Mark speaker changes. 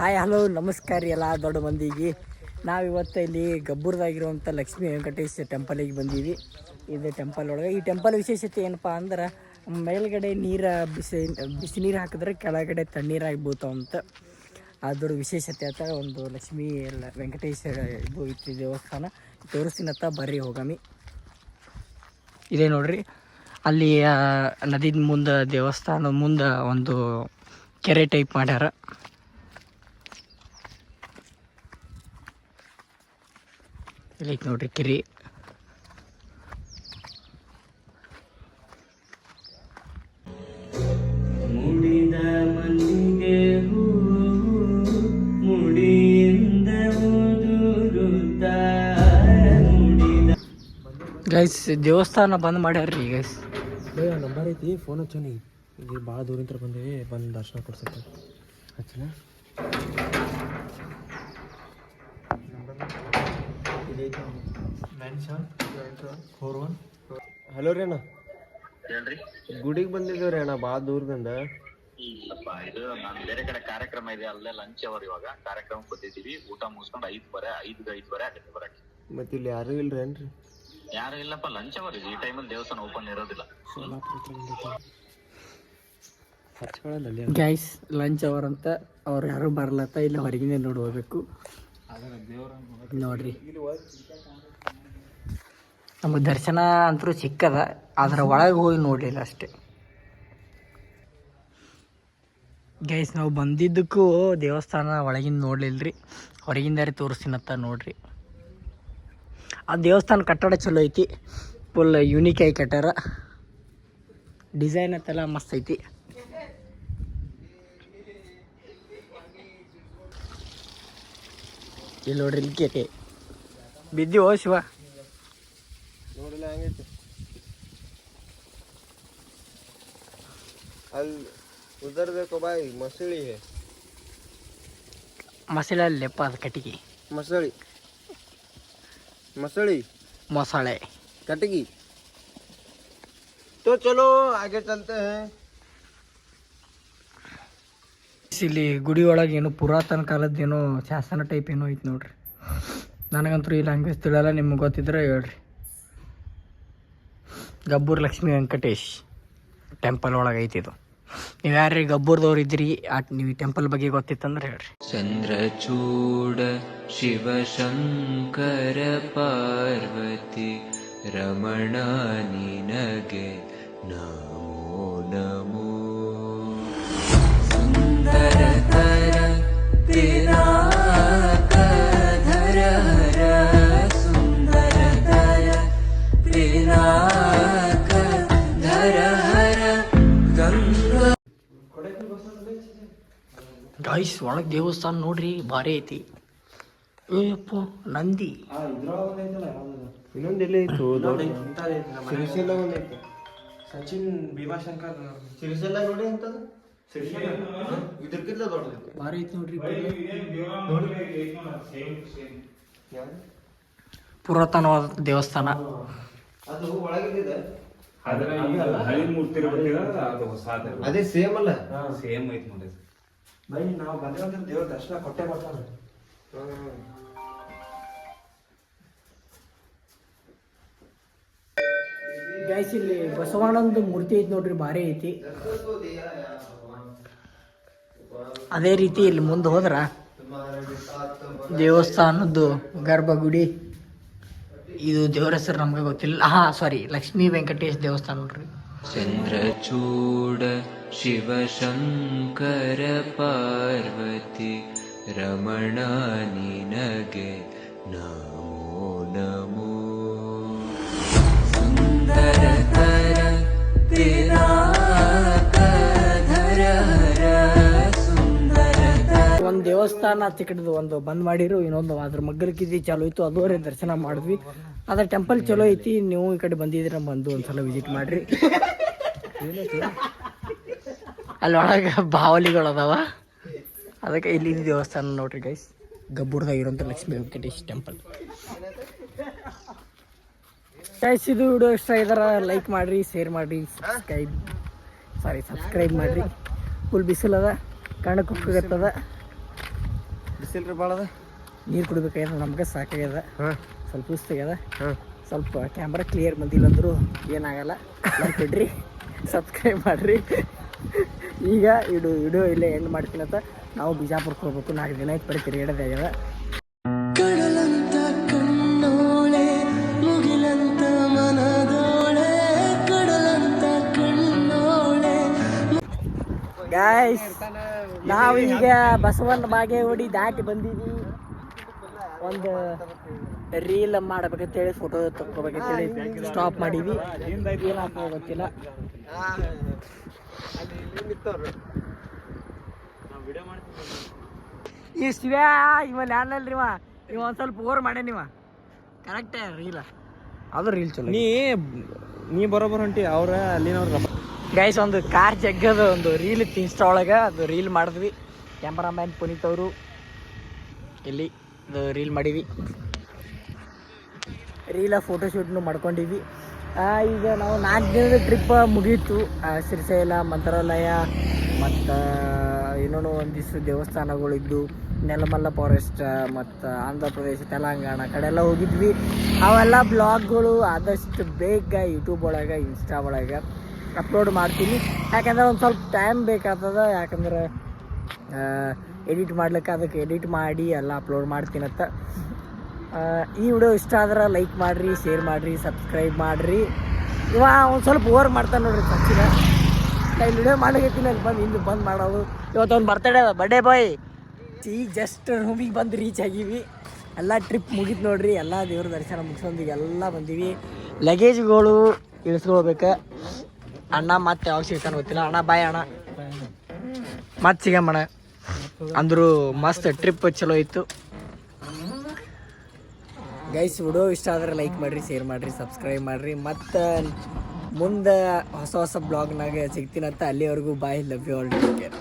Speaker 1: Hi hello ನಮಸ್ಕಾರ ರೀ ಎಲ್ಲ ದೊಡ್ಡ ಮಂದಿಗೆ. ನಾವಿವತ್ತು ಇಲ್ಲಿ ಗಬ್ಬೂರ್ದಾಗಿರುವಂಥ ಲಕ್ಷ್ಮೀ ವೆಂಕಟೇಶ್ ಟೆಂಪಲಿಗೆ ಬಂದೀವಿ. ಇದು ಟೆಂಪಲ್ ಒಳಗೆ ಈ ಟೆಂಪಲ್ ವಿಶೇಷತೆ ಏನಪ್ಪ ಅಂದ್ರೆ ಮೇಲ್ಗಡೆ ಬಿಸಿ ನೀರು ಹಾಕಿದ್ರೆ ಕೆಳಗಡೆ ತಣ್ಣೀರಾಗಿ ಬೀಳ್ತಾವಂತ. ಅದ್ರ ವಿಶೇಷತೆ ಅಂತ ಒಂದು ಲಕ್ಷ್ಮೀ ವೆಂಕಟೇಶ್ ಇದು ಐತಿ ದೇವಸ್ಥಾನ ತೋರಿಸ್ತೀನತ್ತ ಬರ್ರಿ ಹೋಗಾಮಿ. ಇದೇ ನೋಡ್ರಿ ಅಲ್ಲಿ ನದಿ ಮುಂದೆ ದೇವಸ್ಥಾನದ ಮುಂದೆ ಒಂದು ಕೆರೆ ಟೈಪ್ ಮಾಡ್ಯಾರ. ಇಲ್ಲಿ ನೋಡ್ರಿ ಕೆರೆ. ಮುಡಿದ ಮಲ್ಲಿಗೆ ಹೂ ಮುಡಿಯಿಂದ ಗೈಸ್ ದೇವಸ್ಥಾನ ಬಂದ್ ಮಾಡ್ಯಾರ್ರಿ ಗೈಸ್.
Speaker 2: ನಂಬರ್ ಐತಿ ಫೋನ್ ಹಚ್ಚೋನಿ. ಈಗ ಭಾಳ ದೂರಿಂದ ಬಂದೇವಿ, ಬಂದು ದರ್ಶನ ಕೊಡ್ಸಕ್ಕೆ ಹಚ್ಚನ. ಹಲೋ ರೀ ಅಣ್ಣ,
Speaker 3: ಹೇಳ್ರಿ.
Speaker 2: ಗುಡಿಗೆ ಬಂದಿದ್ದೇವ್ರಿ ಅಣ್ಣ, ಭಾಳ ದೂರದಿಂದ.
Speaker 3: ಇಲ್ಲಪ್ಪ, ಇದು ನಾನು ಬೇರೆ ಕಡೆ ಕಾರ್ಯಕ್ರಮ ಇದೆ, ಅಲ್ಲೇ ಲಂಚ್ ಅವರ್. ಇವಾಗ ಕಾರ್ಯಕ್ರಮ ಕೂತಿದ್ದೀವಿ, ಊಟ ಮುಗಿಸ್ಕೊಂಡು 5 ಆಗತ್ತೆ ಬರಕ್ಕೆ.
Speaker 2: ಮತ್ತೆ ಇಲ್ಲಿ ಯಾರು ಇಲ್ರಿ ಏನ್ರಿ?
Speaker 3: ಯಾರು ಇಲ್ಲಪ್ಪ, ಲಂಚ್ ಅವರ್ ಇದೆ. ಈ ಟೈಮಲ್ಲಿ ದೇವಸ್ಥಾನ ಓಪನ್ ಇರೋದಿಲ್ಲ.
Speaker 1: ಗೈಸ್ ಲಂಚ್ ಅವರ್ ಅಂತ ಅವ್ರು ಯಾರು ಬರ್ಲತ್ತ, ಇಲ್ಲ ಹೊರಗಿನೇ ನೋಡಿ ಹೋಗ್ಬೇಕು ನೋಡ್ರಿ. ನಮಗೆ ದರ್ಶನ ಅಂತೂ ಸಿಕ್ಕದ, ಅದರ ಒಳಗೆ ಹೋಗಿ ನೋಡಲಿಲ್ಲ ಅಷ್ಟೇ. ಗೈಸ್ ನಾವು ಬಂದಿದ್ದಕ್ಕೂ ದೇವಸ್ಥಾನ ಒಳಗಿಂದ ನೋಡ್ಲಿಲ್ರಿ, ಹೊರಗಿಂದಾರೆ ತೋರಿಸ್ತೀನತ್ತ ನೋಡ್ರಿ. ಆ ದೇವಸ್ಥಾನ ಕಟ್ಟಡ ಚಲೋ ಐತಿ, ಫುಲ್ ಯೂನಿಕ್ ಆಗಿ ಕಟ್ಟಾರ. ಡಿಸೈನ್ ಅಂತೆಲ್ಲ ಮಸ್ತ್ ಐತಿ. ಇಲ್ಲಿ ನೋಡ್ರಿ, ಇಲ್ಲಿ ಕೆರೆ ಬಿದ್ದೀವೋ ಶಿವ
Speaker 2: ನೋಡಿಲ್ಲ ಹೆಂಗೈತಿ ಅಲ್ಲಿ. ಉದರ್ ಬೇಕೋ ಬಾಯ್, ಮಸಳಿ
Speaker 1: ಅಲ್ಲೆಪ್ಪ, ಅದು ಕಟ್ಟಿಗೆ
Speaker 2: ಮಸಳಿ
Speaker 1: ಮೊಸಳೆ
Speaker 2: कटेगी तो चलो आगे चलते हैं.
Speaker 1: ಇಲ್ಲಿ ಗುಡಿ ಒಳಗೆ ಏನೋ ಪುರಾತನ ಕಾಲದ ಏನೋ ಶಾಸನ ಟೈಪ್ ಏನೋ ಐತಿ ನೋಡ್ರಿ. ನನಗಂತೂ ಈ ಲ್ಯಾಂಗ್ವೇಜ್ ತಿಳಿಯಲ್ಲ, ನಿಮ್ಗೆ ಗೊತ್ತಿದ್ರೆ ಹೇಳ್ರಿ. ಗಬ್ಬೂರ್ ಲಕ್ಷ್ಮೀ ವೆಂಕಟೇಶ್ ಟೆಂಪಲ್ ಒಳಗೆ ಐತಿ ಇದು. ನೀವು ಯಾರ್ರಿ ಗಬ್ಬೂರ್ದವ್ರು ಇದ್ರಿ, ನೀವು ಈ ಟೆಂಪಲ್ ಬಗ್ಗೆ ಗೊತ್ತಿತ್ತಂದ್ರೆ ಹೇಳ್ರಿ.
Speaker 4: ಚಂದ್ರಚೂಡ ಶಿವಶಂಕರ ಪಾರ್ವತಿ ರಮಣ ನಿನಗೆ ನಮೋ ನಮೋ. ಸುಂದರತರ ಪಿನಾಕ ಧರ ಹರ, ಸುಂದರತರ ಪಿನಾಕ ಧರ ಹರ ಗಂಗಾ.
Speaker 1: ಗೈಸ್ ಒಳಗೆ ದೇವಸ್ಥಾನ ನೋಡ್ರಿ, ಭಾರಿ ಐತಿ. ಏಯಪ್ಪ ನಂದಿ.
Speaker 2: ಇನ್ನೊಂದು ಎಲ್ಲಿ ಇತ್ತು ಸಿರಿಸಿಲ್ಲ, ಒಂದೈತೆ ಸಚಿನ್ ಭೀಮಾಶಂಕರ್ ಸಿರಿಸಿಲ್ಲ ನೋಡಿ ಅಂತದ. ಇದಕ್ಕಿಂತ ದೊಡ್ಡದು
Speaker 1: ಭಾರಿ ಐತಿ ನೋಡ್ರಿ. ಪುರಾತನವಾದ ದೇವಸ್ಥಾನ.
Speaker 2: ಅದು ಒಳಗಿದೆ,
Speaker 5: ಹಳಿ ಮೂರ್ತಿ
Speaker 2: ಅದೇ ಸೇಮ್ ಅಲ್ಲ,
Speaker 5: ಸೇಮ್ ಐತಿ ನೋಡಿ.
Speaker 2: ಬೈ ನಾವು ಬಂದಿರೋದ್ರ ದೇವ್ರ ದರ್ಶನ ಕೊಟ್ಟೆ ಬರ್ತಾನೆ.
Speaker 1: ಗೈಸ್ ಇಲ್ಲಿ ಬಸವಣ್ಣಂದು ಮೂರ್ತಿ ಐತಿ ನೋಡ್ರಿ, ಭಾರಿ ಐತಿ. ಅದೇ ರೀತಿ ಇಲ್ಲಿ ಮುಂದೆ ಹೋದ್ರ ದೇವಸ್ಥಾನದ್ದು ಗರ್ಭಗುಡಿ. ಇದು ದೇವರ ಹೆಸರು ನಮ್ಗೆ ಗೊತ್ತಿಲ್ಲ. ಸಾರಿ, ಲಕ್ಷ್ಮೀ ವೆಂಕಟೇಶ್ ದೇವಸ್ಥಾನ ನೋಡ್ರಿ.
Speaker 4: ಚಂದ್ರಚೂಡ ಶಿವಶಂಕರ ಪಾರ್ವತಿ ರಮಣ ನಿನಗೆ ನಮೋ ನಮೋ. ಸುಂದರತರ ಪಿನಾಕ ಧರ ಹರ, ಸುಂದರತರ.
Speaker 1: ಒಂದು ದೇವಸ್ಥಾನ ತಿಕ್ಕಡದು ಒಂದು ಬಂದ್ ಮಾಡಿರು, ಇನ್ನೊಂದು ಅದ್ರ ಮಗ್ಗಲಕ್ಕಿದ್ದು ಚಾಲು ಇತ್ತು, ಅದವರೇ ದರ್ಶನ ಮಾಡಿದ್ವಿ. ಅದ್ರ ಟೆಂಪಲ್ ಚಲೋ ಐತಿ. ನೀವು ಈ ಕಡೆ ಬಂದಿದ್ರೆ ಬಂದು ಒಂದ್ಸಲ ವಿಸಿಟ್ ಮಾಡ್ರಿ. ಅಲ್ಲಿ ಒಳಗೆ ಬಾವಲಿಗಳು ಅದಾವ, ಅದಕ್ಕೆ ಇಲ್ಲಿ ದೇವಸ್ಥಾನ ನೋಡ್ರಿ ಗೈಸ್. ಗಬ್ಬೂರ್ದಾಗಿರೋಂಥ ಲಕ್ಷ್ಮೀ ವೆಂಕಟೇಶ್ ಟೆಂಪಲ್. ಗೈಸ್ ಇದು ವಿಡಿಯೋ ಇಷ್ಟ ಇದಾರ ಲೈಕ್ ಮಾಡಿರಿ, ಶೇರ್ ಮಾಡಿರಿ, ಸಬ್ಸ್ಕ್ರೈಬ್ ಮಾಡಿರಿ. ಫುಲ್ ಬಿಸಿಲದ, ಕಣ್ಣಕ್ಕೆ ಉಪ್ಪಗತ್ತದ.
Speaker 2: ಬಿಸಿಲ್ರಿ ಭಾಳ ಅದ.
Speaker 1: ನೀರು ಕುಡಿಬೇಕಾಗ್ಯದ ನಮ್ಗೆ ಸಾಕಾಗ್ಯದ.
Speaker 2: ಹಾಂ
Speaker 1: ಸ್ವಲ್ಪ ಸುಸ್ತಾಗ್ಯದ.
Speaker 2: ಹಾಂ
Speaker 1: ಸ್ವಲ್ಪ ಕ್ಯಾಮ್ರಾ ಕ್ಲಿಯರ್ ಬಂದಿಲ್ಲ ಅಂದರೂ ಏನಾಗಲ್ಲ. ಲೈಕ್ ಕೊಡ್ರಿ, ಸಬ್ಸ್ಕ್ರೈಬ್ ಮಾಡಿರಿ. ಈಗ ವಿಡಿಯೋ ಇಲ್ಲೇ ಎಂಡ್ ಮಾಡ್ತೀನಂತ. ನಾವು ಬಿಜಾಪುರಕ್ಕೆ ಹೋಗ್ಬೇಕು. 4 ದಿನ ಆಯ್ತು ಬರೀ ತಿರುಗಾಡೋದಾಗ್ಯದ.
Speaker 6: ಕಡಲಂತ ಕಣ್ಣೋಳೆ ಮುಗಿಲಂತ ಮನದೋಳೆ ಕಡಲಂತ ಕಣ್ಣೋಳೆ.
Speaker 1: ಗಾಯ್ಸ್, ನಾವೀಗ ಬಸವಣ್ಣ ಬಾಗೇವಾಡಿ ದಾಟಿ ಬಂದೀವಿ. ಒಂದು ರೀಲ್ ಮಾಡ್ಬೇಕಂತೇಳಿ, ಫೋಟೋ ತಗೋಬೇಕಂತೇಳಿ ಸ್ಟಾಪ್ ಮಾಡೀವಿ. ಏನಾಗ್ತದೆ ಗೊತ್ತಿಲ್ಲ. ಈ ಶಿವ್ಯಾ ಇವ ಲ್ಯಾಂಡಲ್ರಿ ಇವ ಒಂದು ಸ್ವಲ್ಪ ಓವರ್ ಮಾಡ್ಯ ನೀವ. ಕರೆಕ್ಟೇ ರೀಲ, ಅದು ರೀಲ್ ಚಲೋ.
Speaker 2: ನೀ ಬರೋಬ್ಬರ ಹೊಂಟಿ ಅವ್ರ ಅಲ್ಲಿನವ್ರ.
Speaker 1: ಗೈಸ್, ಒಂದು ಕಾರ್ ಜಗ್ಗದ ಒಂದು ರೀಲ್ ಇತ್ತು ಇನ್ಸ್ಟಾ ಒಳಗೆ. ಅದು ರೀಲ್ ಮಾಡಿದ್ವಿ. ಕ್ಯಾಮ್ರಾಮ್ಯಾನ್ ಪುನೀತ್ ಅವರು ಇಲ್ಲಿ ಇದು ರೀಲ್ ಮಾಡೀವಿ. ಫೋಟೋಶೂಟ್ನು ಮಾಡ್ಕೊಂಡಿವಿ. ಈಗ ನಾವು 4 ದಿನದ ಟ್ರಿಪ್ ಮುಗೀತು. ಶ್ರೀಶೈಲ, ಮಂತ್ರಾಲಯ ಮತ್ತು ಇನ್ನೂ ಒಂದಿಷ್ಟು ದೇವಸ್ಥಾನಗಳಿದ್ದು, ನೆಲಮಲ್ಲ ಫಾರೆಸ್ಟ್ ಮತ್ತು ಆಂಧ್ರ ಪ್ರದೇಶ, ತೆಲಂಗಾಣ ಕಡೆಲ್ಲ ಹೋಗಿದ್ವಿ. ಅವೆಲ್ಲ ಬ್ಲಾಗ್ಗಳು ಆದಷ್ಟು ಬೇಗ ಯೂಟ್ಯೂಬ್ ಒಳಗೆ, ಇನ್ಸ್ಟಾ ಒಳಗೆ ಅಪ್ಲೋಡ್ ಮಾಡ್ತೀನಿ. ಯಾಕಂದ್ರೆ ಒಂದು ಸ್ವಲ್ಪ ಟೈಮ್ ಬೇಕಾಗ್ತದೆ. ಯಾಕಂದ್ರೆ ಎಡಿಟ್ ಮಾಡ್ಲಿಕ್ಕೆ, ಅದಕ್ಕೆ ಎಡಿಟ್ ಮಾಡಿ ಎಲ್ಲ ಅಪ್ಲೋಡ್ ಮಾಡ್ತೀನಂತ. ಈ ವಿಡಿಯೋ ಇಷ್ಟ ಆದ್ರೆ ಲೈಕ್ ಮಾಡಿರಿ, ಶೇರ್ ಮಾಡಿರಿ, ಸಬ್ಸ್ಕ್ರೈಬ್ ಮಾಡಿರಿ. ಇವ ಒಂದು ಸ್ವಲ್ಪ ಓವರ್ ಮಾಡ್ತಾನೆ ನೋಡ್ರಿ ಸಚ್ಚಿನ. ನಾನು ವಿಡಿಯೋ ಮಾಡಕತ್ತೀನಿ ಅಲ್ಲಿ ಬಂದು ಮಾಡೋದು. ಇವತ್ತು ಅವ್ನು ಬರ್ಡೇ ಬಾಯ್. ಜಸ್ಟ್ ರೂಮಿಗೆ ಬಂದು ರೀಚ್ ಆಗೀವಿ. ಎಲ್ಲ ಟ್ರಿಪ್ ಮುಗೀತು ನೋಡ್ರಿ. ಎಲ್ಲ ದೇವ್ರ ದರ್ಶನ ಮುಗಿಸ್ಕೊಂಡು ಎಲ್ಲ ಬಂದೀವಿ. ಲಗೇಜ್ಗಳು ಇಳಿಸ್ಕೊಳ್ಬೇಕು. ಅಣ್ಣ ಮತ್ತೆ ಯಾವಾಗ ಸಿಗ್ತಾನೆ ಗೊತ್ತಿಲ್ಲ. ಅಣ್ಣ ಬಾಯ್ ಅಣ್ಣ, ಮತ್ತೆ ಸಿಗಮ್ಮಣ್ಣ. ಅಂದರೂ ಮಸ್ತ್ ಟ್ರಿಪ್ ಚಲೋ ಇತ್ತು. ಗೈಸ್, ವಿಡಿಯೋ ಇಷ್ಟ ಆದರೆ ಲೈಕ್ ಮಾಡಿರಿ, ಶೇರ್ ಮಾಡಿರಿ, ಸಬ್ಸ್ಕ್ರೈಬ್ ಮಾಡಿರಿ. ಮತ್ತು ಮುಂದೆ ಹೊಸ ಬ್ಲಾಗ್ನಾಗ ಸಿಗ್ತೀನಂತ. ಅಲ್ಲಿವರೆಗೂ bye, love you all, take care.